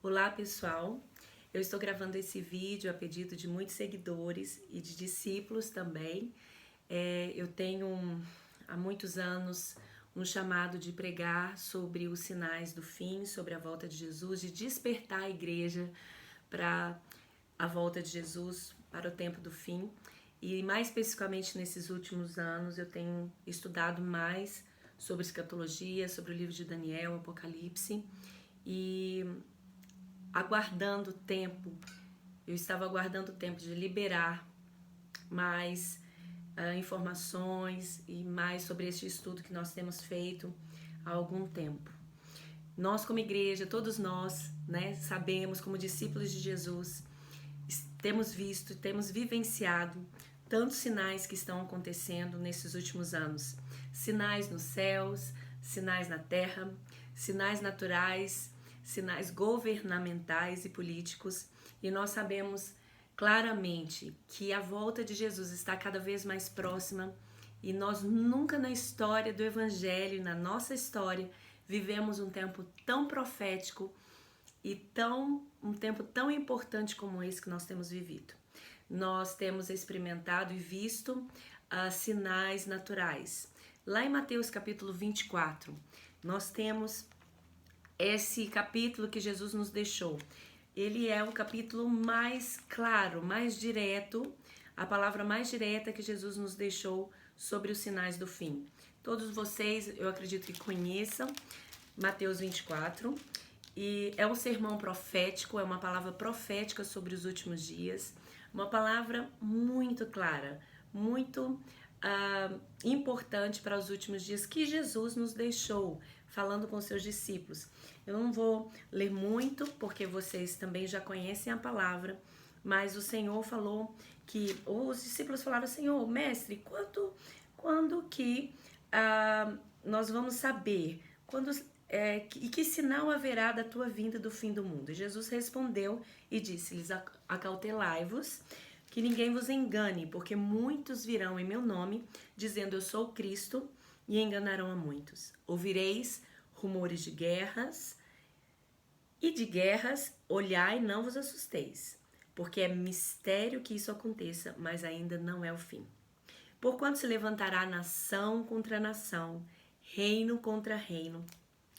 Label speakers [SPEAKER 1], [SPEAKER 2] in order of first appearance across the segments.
[SPEAKER 1] Olá pessoal, eu estou gravando esse vídeo a pedido de muitos seguidores e de discípulos também. Eu tenho há muitos anos um chamado de pregar sobre os sinais do fim, sobre a volta de Jesus, de despertar a igreja para a volta de Jesus, para o tempo do fim. E mais especificamente nesses últimos anos eu tenho estudado mais sobre escatologia, sobre o livro de Daniel, Apocalipse, e aguardando o tempo, eu estava aguardando o tempo de liberar mais informações e mais sobre este estudo que nós temos feito há algum tempo. Nós como igreja, todos nós, né, sabemos como discípulos de Jesus, temos visto, temos vivenciado tantos sinais que estão acontecendo nesses últimos anos. Sinais nos céus, sinais na terra, sinais naturais, sinais governamentais e políticos, e nós sabemos claramente que a volta de Jesus está cada vez mais próxima, e nós nunca na história do Evangelho, na nossa história, vivemos um tempo tão profético e um tempo tão importante como esse que nós temos vivido. Nós temos experimentado e visto sinais naturais. Lá em Mateus capítulo 24, nós temos esse capítulo que Jesus nos deixou. Ele é o capítulo mais claro, mais direto, a palavra mais direta que Jesus nos deixou sobre os sinais do fim. Todos vocês, eu acredito que conheçam Mateus 24, e é um sermão profético, é uma palavra profética sobre os últimos dias, uma palavra muito clara, muito importante para os últimos dias que Jesus nos deixou, falando com seus discípulos. Eu não vou ler muito, porque vocês também já conhecem a palavra, mas o Senhor falou que os discípulos falaram: Senhor, mestre, quando que nós vamos saber? E que sinal haverá da tua vinda do fim do mundo? E Jesus respondeu e disse-lhes: acautelai-vos, que ninguém vos engane, porque muitos virão em meu nome, dizendo eu sou Cristo, e enganarão a muitos. Ouvireis rumores de guerras, e de guerras olhai, não vos assusteis, porque é mistério que isso aconteça, mas ainda não é o fim. Porquanto se levantará nação contra nação, reino contra reino,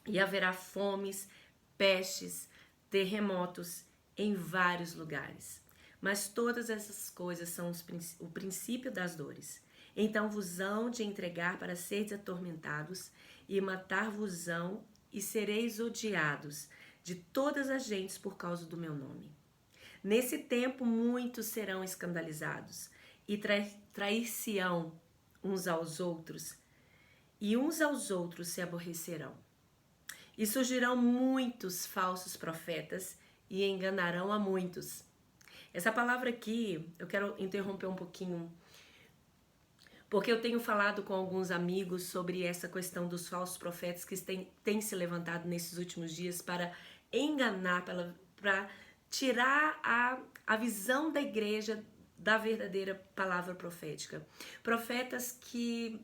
[SPEAKER 1] e haverá fomes, pestes, terremotos em vários lugares. Mas todas essas coisas são o princípio das dores. Então vos hão de entregar para seres atormentados, e matar-vos-ão, e sereis odiados de todas as gentes por causa do meu nome. Nesse tempo muitos serão escandalizados, e trair-se-ão uns aos outros, e uns aos outros se aborrecerão. E surgirão muitos falsos profetas, e enganarão a muitos. Essa palavra aqui, eu quero interromper um pouquinho, porque eu tenho falado com alguns amigos sobre essa questão dos falsos profetas que têm se levantado nesses últimos dias para enganar, para tirar a visão da igreja da verdadeira palavra profética. Profetas que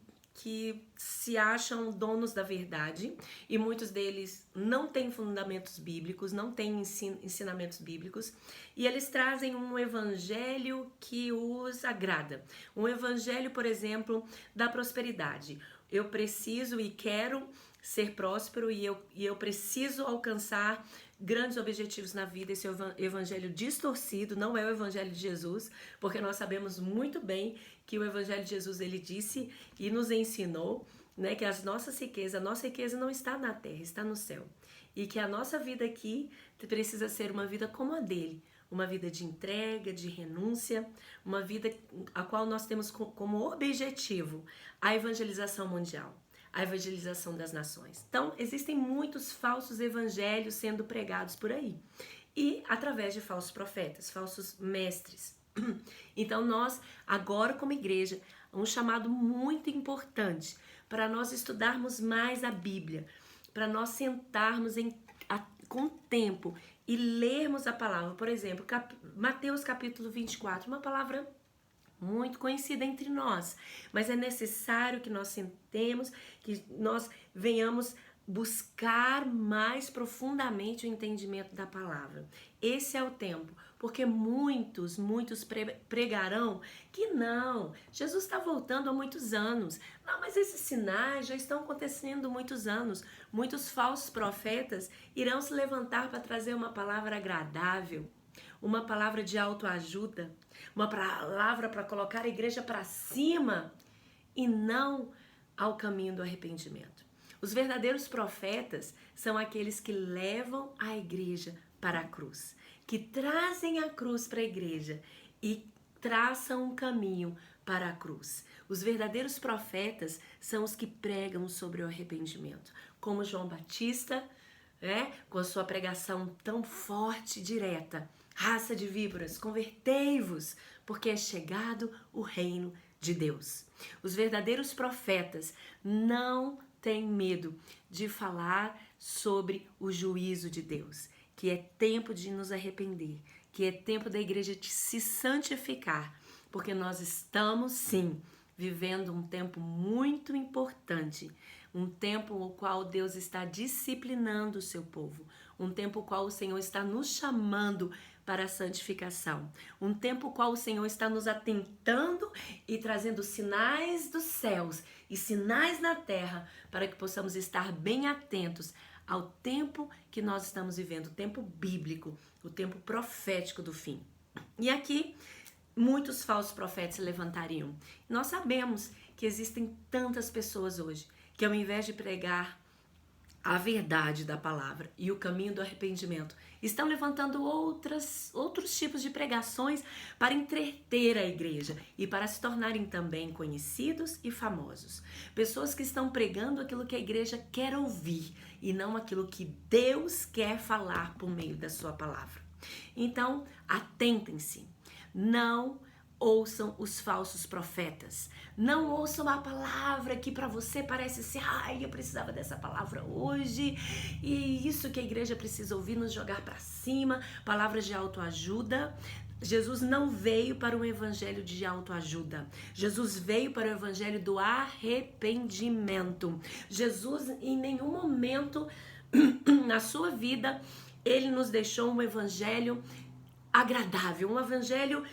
[SPEAKER 1] se acham donos da verdade, e muitos deles não têm fundamentos bíblicos, não têm ensinamentos bíblicos, e eles trazem um evangelho que os agrada. Um evangelho, por exemplo, da prosperidade. Eu preciso e quero ser próspero, e eu preciso alcançar grandes objetivos na vida. Esse evangelho distorcido não é o evangelho de Jesus, porque nós sabemos muito bem que o evangelho de Jesus, ele disse e nos ensinou, né, que a nossa riqueza não está na terra, está no céu. E que a nossa vida aqui precisa ser uma vida como a dele, uma vida de entrega, de renúncia, uma vida a qual nós temos como objetivo a evangelização mundial, a evangelização das nações. Então, existem muitos falsos evangelhos sendo pregados por aí, e através de falsos profetas, falsos mestres. Então, nós, agora como igreja, um chamado muito importante para nós estudarmos mais a Bíblia, para nós sentarmos com tempo e lermos a palavra. Por exemplo, Mateus capítulo 24, uma palavra muito conhecida entre nós, mas é necessário que nós sentemos, que nós venhamos buscar mais profundamente o entendimento da palavra. Esse é o tempo, porque muitos pregarão que não, Jesus está voltando há muitos anos. Não, mas esses sinais já estão acontecendo há muitos anos. Muitos falsos profetas irão se levantar para trazer uma palavra agradável, uma palavra de autoajuda, uma palavra para colocar a igreja para cima e não ao caminho do arrependimento. Os verdadeiros profetas são aqueles que levam a igreja para a cruz, que trazem a cruz para a igreja e traçam um caminho para a cruz. Os verdadeiros profetas são os que pregam sobre o arrependimento, como João Batista, com a sua pregação tão forte e direta. Raça de víboras, convertei-vos, porque é chegado o reino de Deus. Os verdadeiros profetas não têm medo de falar sobre o juízo de Deus, que é tempo de nos arrepender, que é tempo da igreja de se santificar, porque nós estamos sim vivendo um tempo muito importante, um tempo no qual Deus está disciplinando o seu povo, um tempo no qual o Senhor está nos chamando para a santificação, um tempo no qual o Senhor está nos atentando e trazendo sinais dos céus e sinais na terra para que possamos estar bem atentos ao tempo que nós estamos vivendo, o tempo bíblico, o tempo profético do fim. E aqui muitos falsos profetas se levantariam. Nós sabemos que existem tantas pessoas hoje que, ao invés de pregar a verdade da palavra e o caminho do arrependimento, estão levantando outros tipos de pregações para entreter a igreja e para se tornarem também conhecidos e famosos. Pessoas que estão pregando aquilo que a igreja quer ouvir e não aquilo que Deus quer falar por meio da sua palavra. Então, atentem-se. Não ouçam os falsos profetas. Não ouçam a palavra que para você parece ser, eu precisava dessa palavra hoje, e isso que a igreja precisa ouvir, nos jogar para cima, palavras de autoajuda. Jesus não veio para um evangelho de autoajuda. Jesus veio para o evangelho do arrependimento. Jesus, em nenhum momento na sua vida, ele nos deixou um evangelho agradável, um evangelho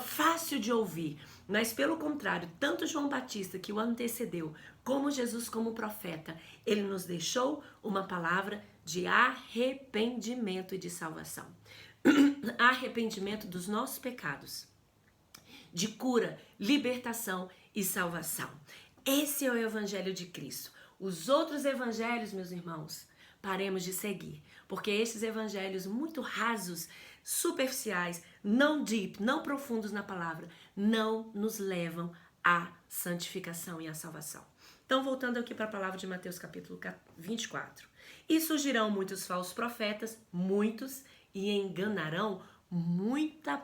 [SPEAKER 1] fácil de ouvir, mas pelo contrário, tanto João Batista, que o antecedeu, como Jesus como profeta, ele nos deixou uma palavra de arrependimento e de salvação. Arrependimento dos nossos pecados, de cura, libertação e salvação. Esse é o evangelho de Cristo. Os outros evangelhos, meus irmãos, paremos de seguir, porque esses evangelhos muito rasos, superficiais, não deep, não profundos na palavra, não nos levam à santificação e à salvação. Então, voltando aqui para a palavra de Mateus capítulo 24. E surgirão muitos falsos profetas, muitos, e enganarão muita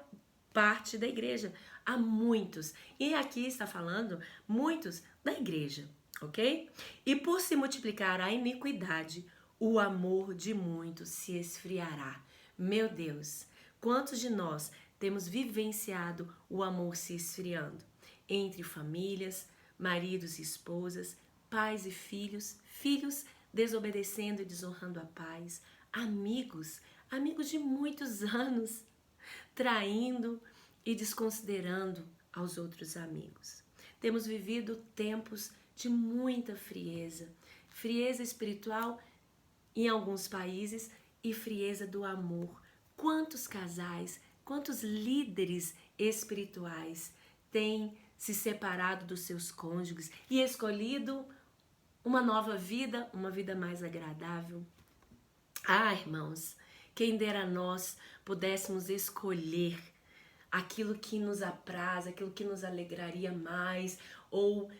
[SPEAKER 1] parte da igreja. Há muitos. E aqui está falando muitos da igreja, ok? E por se multiplicar a iniquidade, o amor de muitos se esfriará. Meu Deus, quantos de nós temos vivenciado o amor se esfriando? Entre famílias, maridos e esposas, pais e filhos, filhos desobedecendo e desonrando a pais, amigos de muitos anos, traindo e desconsiderando aos outros amigos. Temos vivido tempos de muita frieza espiritual em alguns países e frieza do amor. Quantos casais, quantos líderes espirituais têm se separado dos seus cônjuges e escolhido uma nova vida, uma vida mais agradável? Irmãos, quem dera nós pudéssemos escolher aquilo que nos apraz, aquilo que nos alegraria mais, ou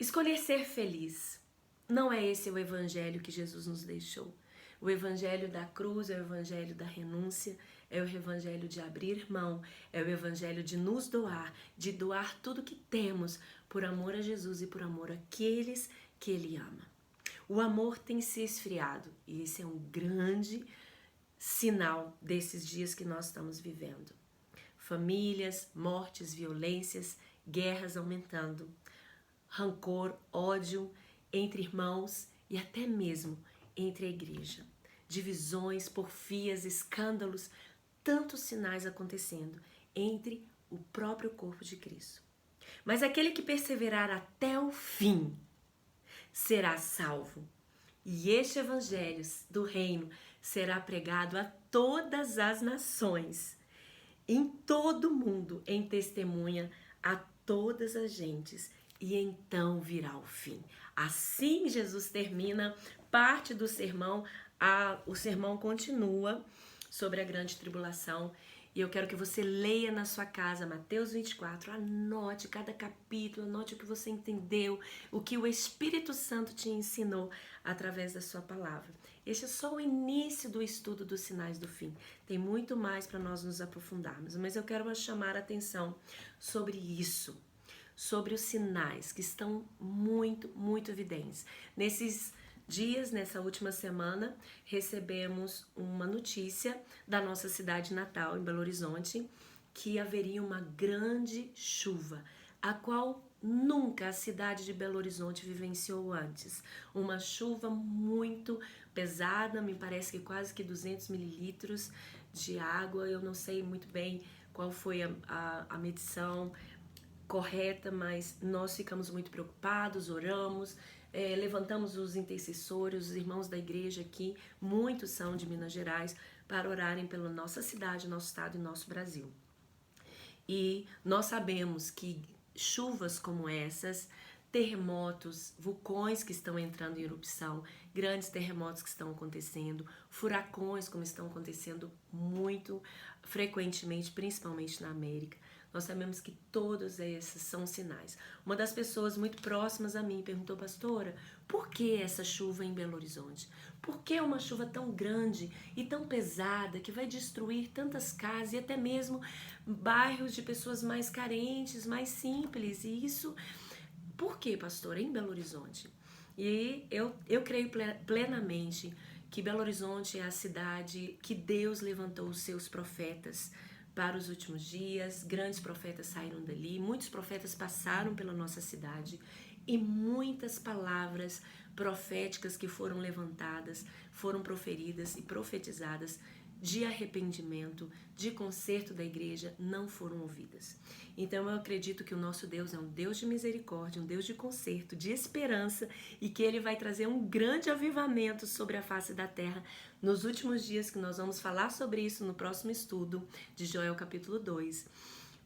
[SPEAKER 1] escolher ser feliz. Não é esse o evangelho que Jesus nos deixou. O evangelho da cruz é o evangelho da renúncia, é o evangelho de abrir mão, é o evangelho de nos doar, de doar tudo que temos por amor a Jesus e por amor àqueles que Ele ama. O amor tem se esfriado e esse é um grande sinal desses dias que nós estamos vivendo. Famílias, mortes, violências, guerras aumentando, rancor, ódio entre irmãos e até mesmo entre a igreja. Divisões, porfias, escândalos, tantos sinais acontecendo entre o próprio corpo de Cristo. Mas aquele que perseverar até o fim será salvo. E este evangelho do reino será pregado a todas as nações, em todo o mundo, em testemunha a todas as gentes, e então virá o fim. Assim Jesus termina parte do sermão. O sermão continua sobre a grande tribulação. E eu quero que você leia na sua casa Mateus 24, anote cada capítulo, anote o que você entendeu, o que o Espírito Santo te ensinou através da sua palavra. Este é só o início do estudo dos sinais do fim. Tem muito mais para nós nos aprofundarmos, mas eu quero chamar a atenção sobre isso, sobre os sinais que estão muito, muito evidentes. Nesses dias, nessa última semana, recebemos uma notícia da nossa cidade natal, em Belo Horizonte, que haveria uma grande chuva, a qual nunca a cidade de Belo Horizonte vivenciou antes. Uma chuva muito pesada, me parece que quase que 200 mililitros de água. Eu não sei muito bem qual foi a medição correta, mas nós ficamos muito preocupados, oramos, levantamos os intercessores, os irmãos da igreja aqui, muitos são de Minas Gerais, para orarem pela nossa cidade, nosso estado e nosso Brasil. E nós sabemos que chuvas como essas, terremotos, vulcões que estão entrando em erupção, grandes terremotos que estão acontecendo, furacões como estão acontecendo muito frequentemente, principalmente na América. Nós sabemos que todos esses são sinais. Uma das pessoas muito próximas a mim perguntou: pastora, por que essa chuva em Belo Horizonte? Por que uma chuva tão grande e tão pesada que vai destruir tantas casas e até mesmo bairros de pessoas mais carentes, mais simples? E isso, por que, pastora, em Belo Horizonte? E eu creio plenamente que Belo Horizonte é a cidade que Deus levantou os seus profetas para os últimos dias. Grandes profetas saíram dali, muitos profetas passaram pela nossa cidade e muitas palavras proféticas que foram levantadas, foram proferidas e profetizadas de arrependimento, de conserto da igreja, não foram ouvidas. Então eu acredito que o nosso Deus é um Deus de misericórdia, um Deus de conserto, de esperança, e que Ele vai trazer um grande avivamento sobre a face da terra nos últimos dias, que nós vamos falar sobre isso no próximo estudo de Joel capítulo 2.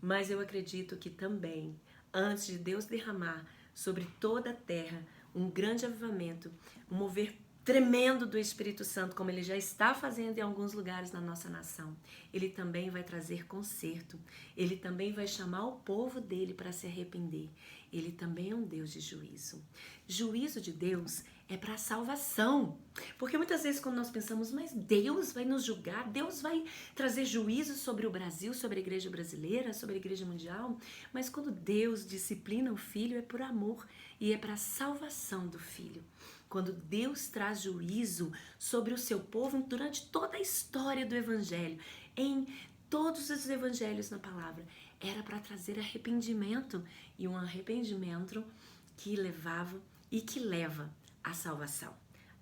[SPEAKER 1] Mas eu acredito que também, antes de Deus derramar sobre toda a terra um grande avivamento, um mover tremendo do Espírito Santo, como Ele já está fazendo em alguns lugares na nossa nação, Ele também vai trazer conserto, Ele também vai chamar o povo dele para se arrepender. Ele também é um Deus de juízo. Juízo de Deus é para a salvação, porque muitas vezes quando nós pensamos, mas Deus vai nos julgar, Deus vai trazer juízo sobre o Brasil, sobre a igreja brasileira, sobre a igreja mundial, mas quando Deus disciplina o filho é por amor e é para a salvação do filho. Quando Deus traz juízo sobre o seu povo durante toda a história do Evangelho, em todos os evangelhos na palavra, era para trazer arrependimento, e um arrependimento que levava e que leva à salvação.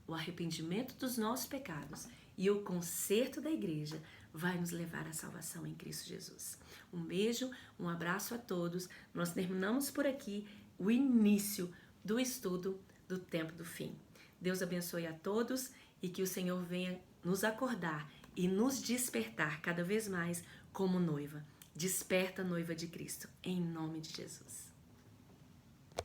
[SPEAKER 1] O arrependimento dos nossos pecados e o conserto da igreja vai nos levar à salvação em Cristo Jesus. Um beijo, um abraço a todos. Nós terminamos por aqui o início do estudo do tempo do fim. Deus abençoe a todos e que o Senhor venha nos acordar e nos despertar cada vez mais como noiva. Desperta, noiva de Cristo, em nome de Jesus.